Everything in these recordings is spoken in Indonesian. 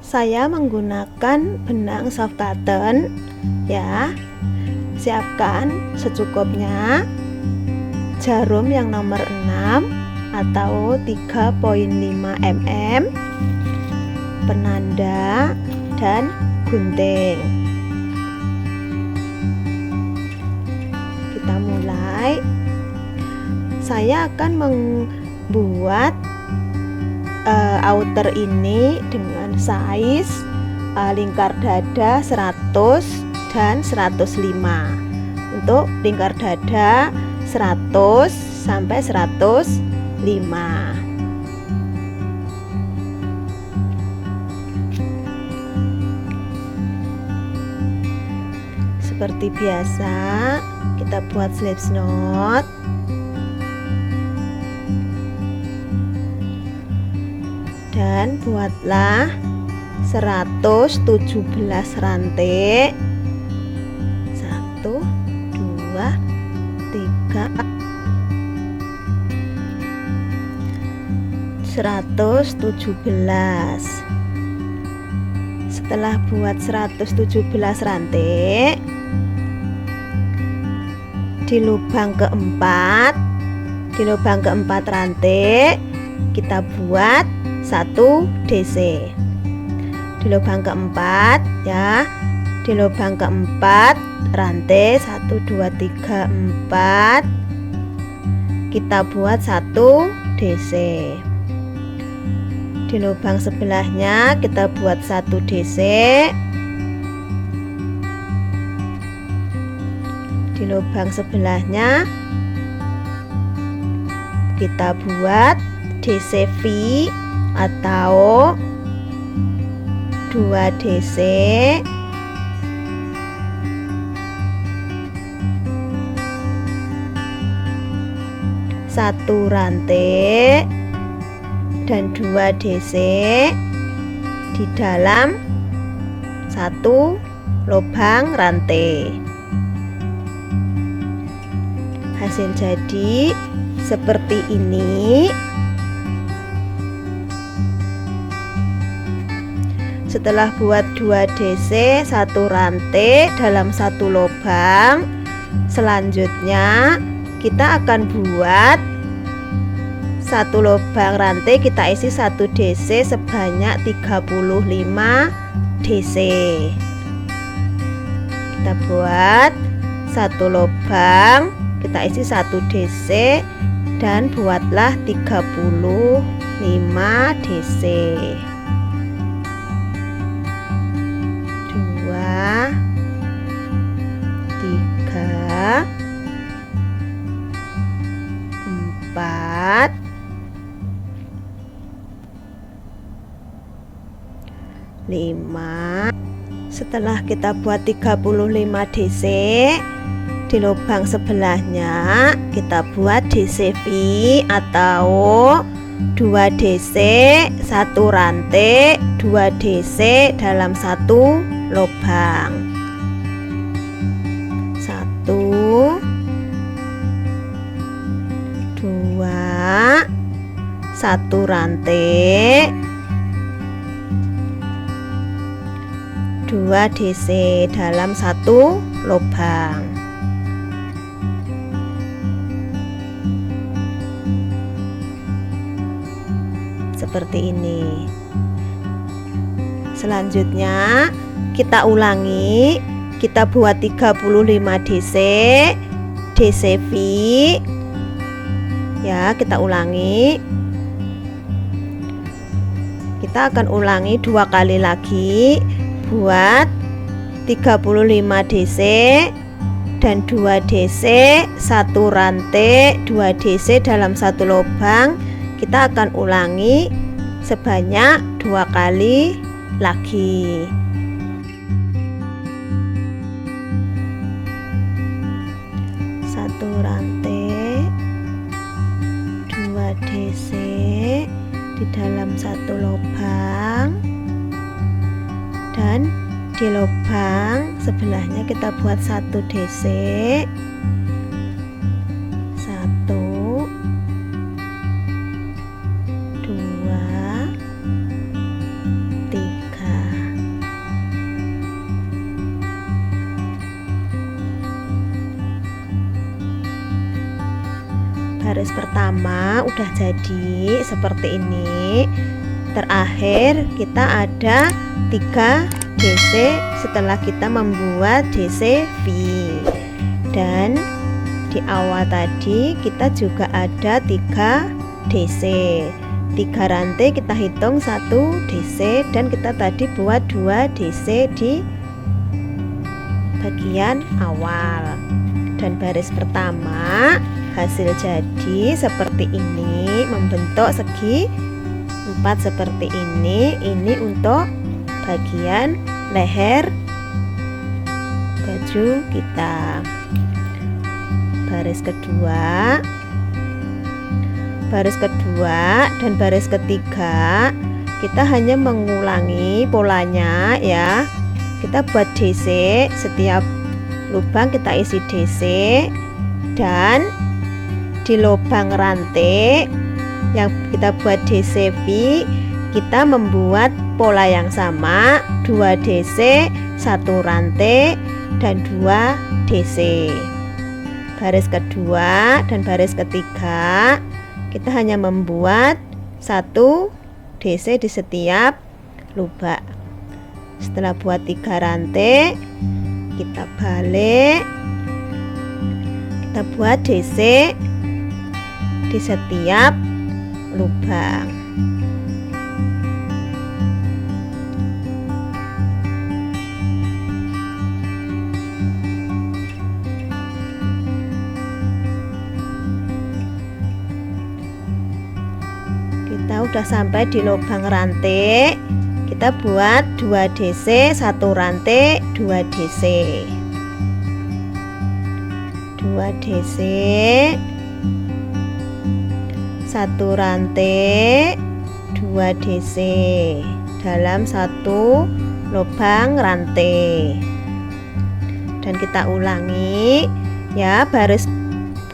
Saya menggunakan benang soft cotton ya. Siapkan secukupnya jarum yang nomor 6 atau 3,5 mm, penanda dan gunting. Kita mulai. Saya akan membuat outer ini dengan size lingkar dada 100 dan 105. Untuk lingkar dada 100 sampai 105. Seperti biasa, kita buat slip knot. Dan buatlah 117 rantai. 1 2 3 117. Setelah buat 117 rantai, di lubang keempat rantai kita buat 1 DC. Di lubang keempat ya, di lubang keempat rantai 1 2 3 4 kita buat 1 DC. Di lubang sebelahnya kita buat 1 DC. Di lubang sebelahnya kita buat DC V atau 2 DC. Satu rantai dan 2 DC di dalam 1 lubang rantai. Hasil jadi seperti ini. Setelah buat 2 DC 1 rantai dalam 1 lubang, selanjutnya kita akan buat 1 lubang rantai, kita isi 1 DC sebanyak 35 DC. Kita buat 1 lubang, kita isi 1 DC dan buatlah 35 DC. 2 3 4 5. Setelah kita buat 35 DC, di lubang sebelahnya kita buat DC V atau 2 DC 1 rantai, 2 DC dalam 1 lubang. 1 2 1 rantai, 2 DC dalam 1 lubang. Seperti ini. Selanjutnya kita ulangi, kita buat 35 DC DC V ya, kita ulangi. Kita akan ulangi 2 kali lagi, buat 35 DC dan 2 DC 1 rantai, 2 DC dalam 1 lubang. Kita akan ulangi sebanyak 2 kali lagi. Satu rantai, 2 DC di dalam 1 lubang, dan di lubang sebelahnya kita buat 1 DC. 1 2 3 baris pertama udah jadi seperti ini. Terakhir kita ada 3 DC setelah kita membuat DC V. Dan di awal tadi kita juga ada 3 DC. 3 rantai kita hitung 1 DC, dan kita tadi buat 2 DC di bagian awal. Dan baris pertama hasil jadi seperti ini, membentuk segi 4 seperti ini. Ini untuk bagian leher baju kita. Baris kedua dan baris ketiga kita hanya mengulangi polanya ya. Kita buat DC, setiap lubang kita isi DC, dan di lubang rantai yang kita buat DC V kita membuat pola yang sama, 2 DC, 1 rantai, dan 2 DC. Baris kedua dan baris ketiga kita hanya membuat 1 DC di setiap lubang. Setelah buat 3 rantai, kita balik, kita buat DC di setiap lubang. Kita udah sampai di lubang rantai. Kita buat 2 DC, 1 rantai, 2 DC. 2 DC, 1 rantai, 2 DC dalam 1 lubang rantai. Dan kita ulangi ya, baris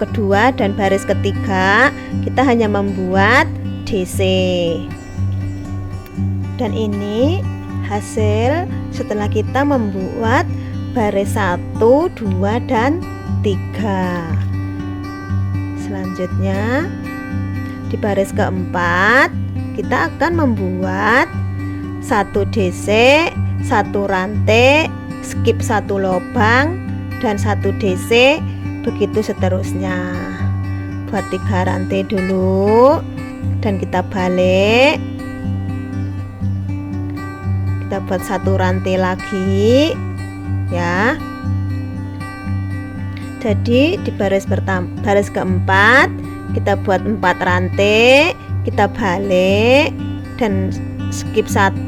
kedua dan baris ketiga kita hanya membuat DC. Dan ini hasil setelah kita membuat baris 1, 2, dan 3. Selanjutnya di baris keempat kita akan membuat 1 DC, 1 rantai, skip 1 lubang, dan 1 DC, begitu seterusnya. Buat 3 rantai dulu dan kita balik. Kita buat 1 rantai lagi ya. Jadi di baris keempat kita buat 4 rantai, kita balik dan skip 1,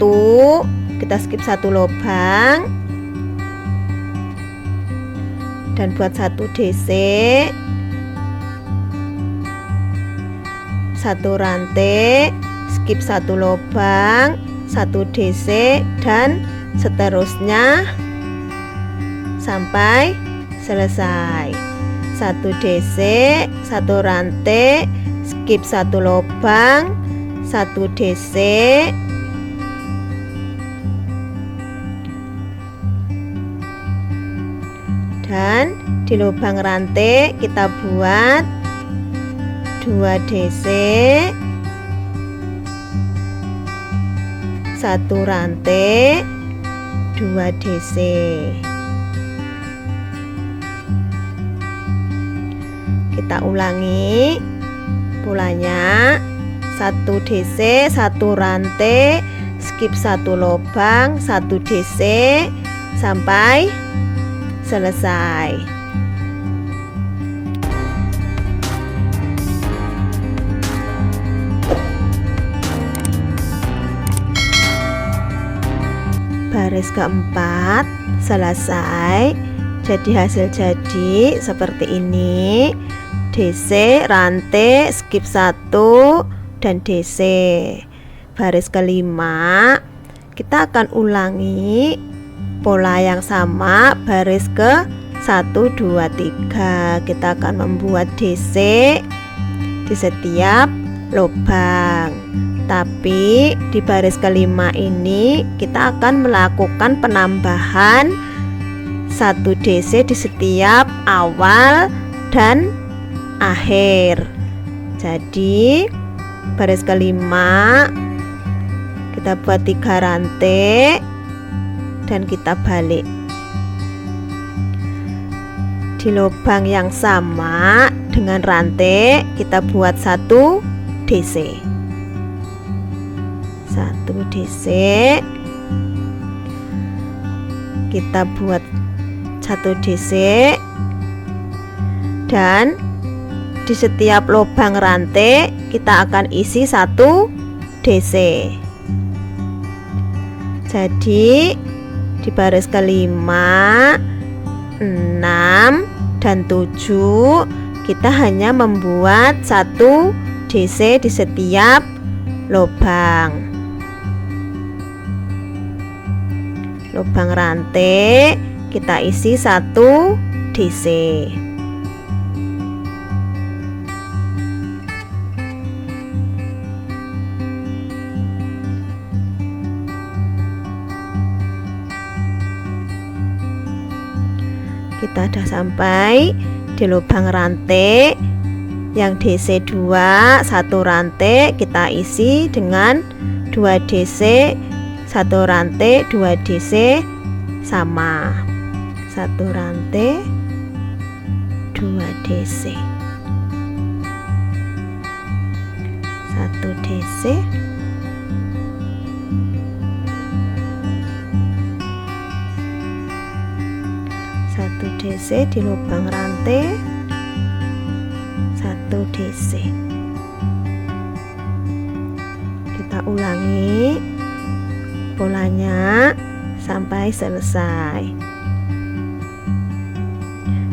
kita skip 1 lubang dan buat 1 DC, 1 rantai, skip 1 lubang, 1 DC, dan seterusnya sampai selesai. 1 DC, 1 rantai, skip 1 lubang, 1 DC, dan di lubang rantai kita buat 2 DC, 1 rantai, 2 DC. Kita ulangi polanya, 1 DC, 1 rantai, skip 1 lubang, 1 DC, sampai selesai. Baris keempat selesai. Jadi hasil jadi seperti ini. DC, rantai, skip 1, dan DC. Baris kelima kita akan ulangi pola yang sama. Baris ke 1, 2, 3 kita akan membuat DC di setiap lubang. Tapi di baris kelima ini kita akan melakukan penambahan 1 DC di setiap awal dan akhir. Jadi baris kelima kita buat 3 rantai dan kita balik. Di lubang yang sama dengan rantai kita buat 1 DC. 1 DC. Kita buat 1 DC dan di setiap lubang rantai kita akan isi 1 DC. Jadi di baris kelima, 6 dan 7 kita hanya membuat 1 DC di setiap lubang. Lubang rantai kita isi 1 DC. Kita sudah sampai di lubang rantai yang DC 2, 1 rantai kita isi dengan 2 DC, 1 rantai 2 DC sama. 1 rantai 2 DC. 1 DC. 1 DC di lubang rantai, 1 DC. Kita ulangi polanya sampai selesai.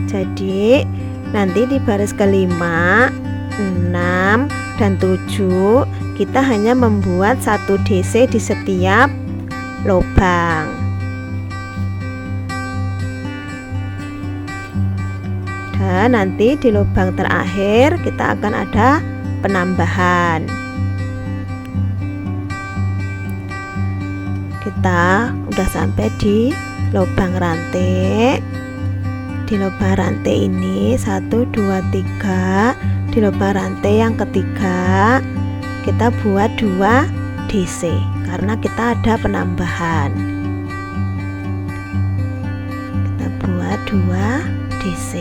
Jadi nanti di baris kelima, 6 dan 7 kita hanya membuat 1 DC di setiap lubang. Dan nanti di lubang terakhir kita akan ada penambahan. Kita udah sampai di lubang rantai. Di lubang rantai ini 1, 2, 3. Di lubang rantai yang ketiga kita buat 2 DC karena kita ada penambahan. Kita buat 2 DC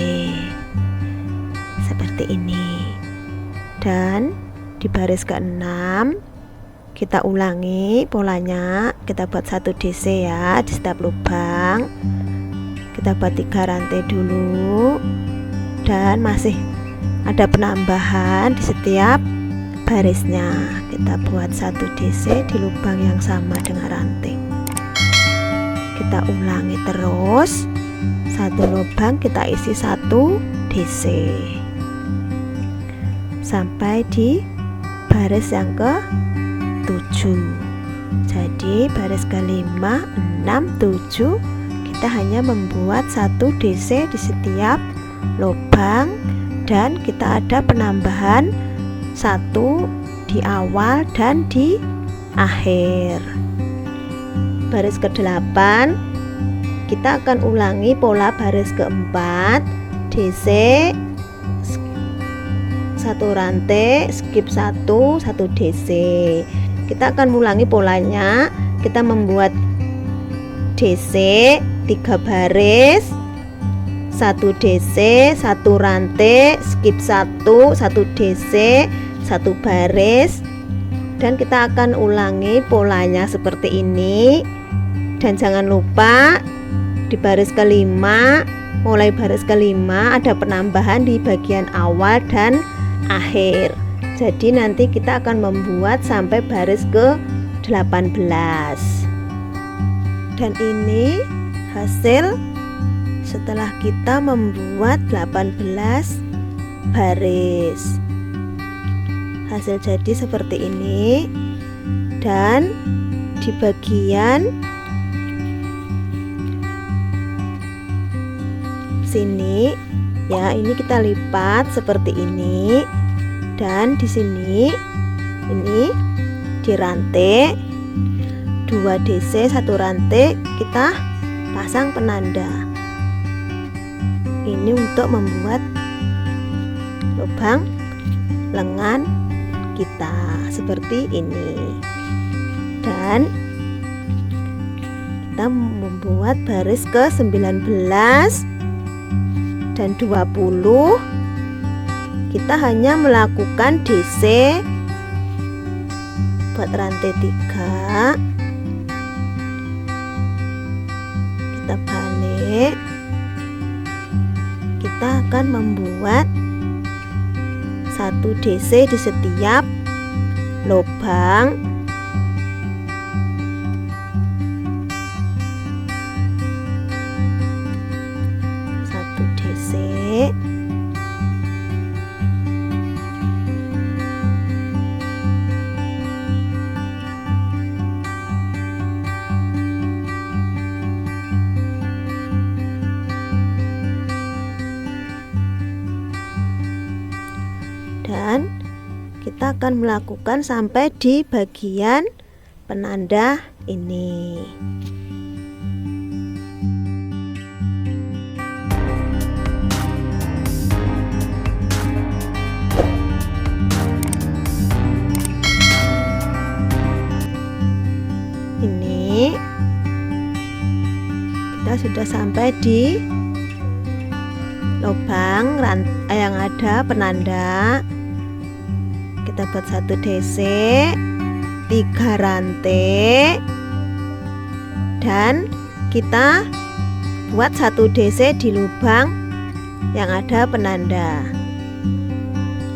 seperti ini. Dan di baris ke-6 kita ulangi polanya. Kita buat 1 DC ya di setiap lubang. Kita buat 3 rantai dulu dan masih ada penambahan di setiap barisnya. Kita buat 1 DC di lubang yang sama dengan rantai. Kita ulangi terus. 1 lubang kita isi 1 DC sampai di baris yang ke-7. Jadi baris ke-5, 6, 7 kita hanya membuat 1 DC di setiap lubang dan kita ada penambahan 1 di awal dan di akhir. Baris ke-8 kita akan ulangi pola baris keempat, DC 1 rantai, skip 1 DC. Kita akan ulangi polanya. Kita membuat DC 3 baris, 1 DC, 1 rantai, skip 1 DC, 1 baris, dan kita akan ulangi polanya seperti ini. Dan jangan lupa di baris kelima, mulai baris kelima ada penambahan di bagian awal dan akhir. Jadi nanti kita akan membuat sampai baris ke-18. Dan ini hasil setelah kita membuat 18 baris. Hasil jadi seperti ini. Dan di bagian sini ya, ini kita lipat seperti ini. Dan di sini ini di rantai 2 DC 1 rantai kita pasang penanda. Ini untuk membuat lubang lengan kita seperti ini. Dan kita membuat baris ke 19 dan 20. Kita hanya melakukan DC buat rantai 3. Kita balik. Kita akan membuat 1 DC di setiap lubang. Satu DC. Dan kita akan melakukan sampai di bagian penanda ini. Ini kita sudah sampai di lubang yang ada penanda. Kita buat 1 DC, 3 rantai, dan kita buat 1 DC di lubang yang ada penanda.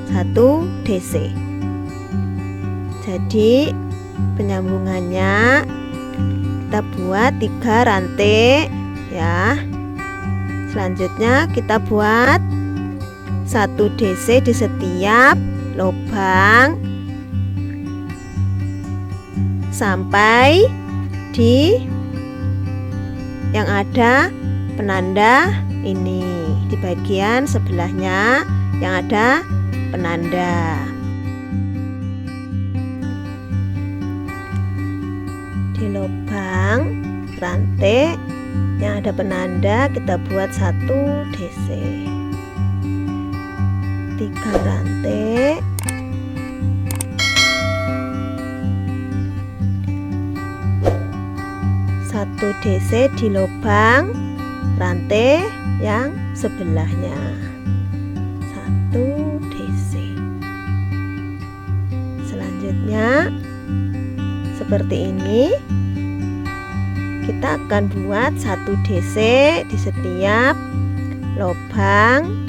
1 DC. Jadi penyambungannya kita buat 3 rantai ya. Selanjutnya kita buat 1 DC di setiap lubang sampai di yang ada penanda ini, di bagian sebelahnya yang ada penanda. Di lubang rantai yang ada penanda kita buat 1 DC, 3 rantai, satu DC di lubang rantai yang sebelahnya, 1 DC. Selanjutnya seperti ini, kita akan buat 1 DC di setiap lubang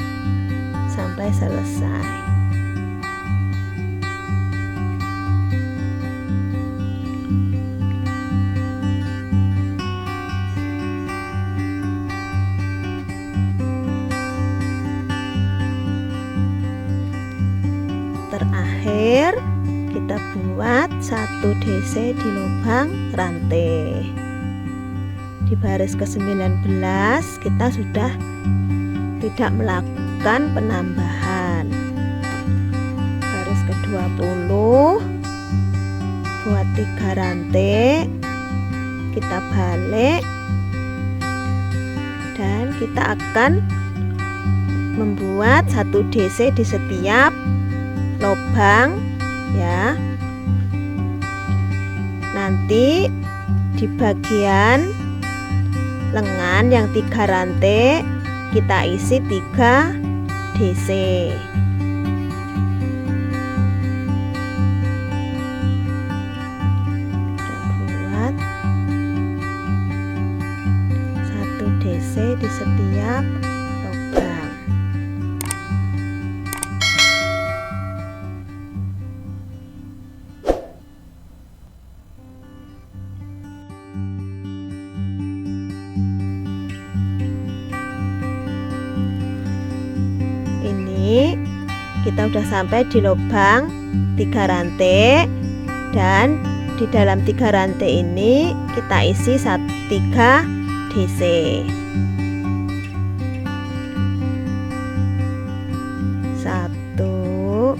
sampai selesai. Terakhir kita buat 1 DC di lubang rantai. Di baris ke-19 kita sudah tidak melakukan penambahan. Baris ke-20 buat 3 rantai, kita balik dan kita akan membuat 1 DC di setiap lubang ya. Nanti di bagian lengan yang 3 rantai kita isi 3 DC. Kita buat 1 DC di setiap lubang. Kita udah sampai di lubang 3 rantai, dan di dalam 3 rantai ini kita isi 3 DC. Satu,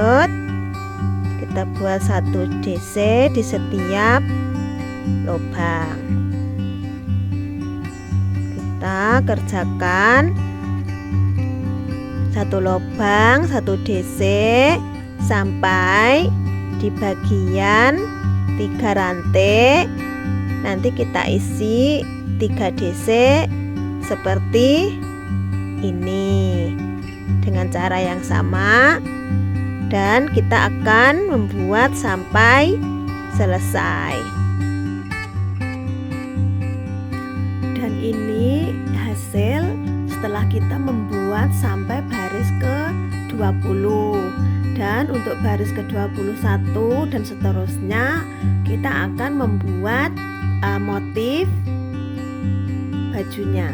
lanjut, kita buat 1 DC di setiap lubang. Kita kerjakan 1 lubang 1 DC sampai di bagian 3 rantai. Nanti kita isi 3 DC seperti ini dengan cara yang sama, dan kita akan membuat sampai selesai. Dan ini hasil setelah kita membuat sampai baris ke-20. Dan untuk baris ke-21 dan seterusnya kita akan membuat motif bajunya.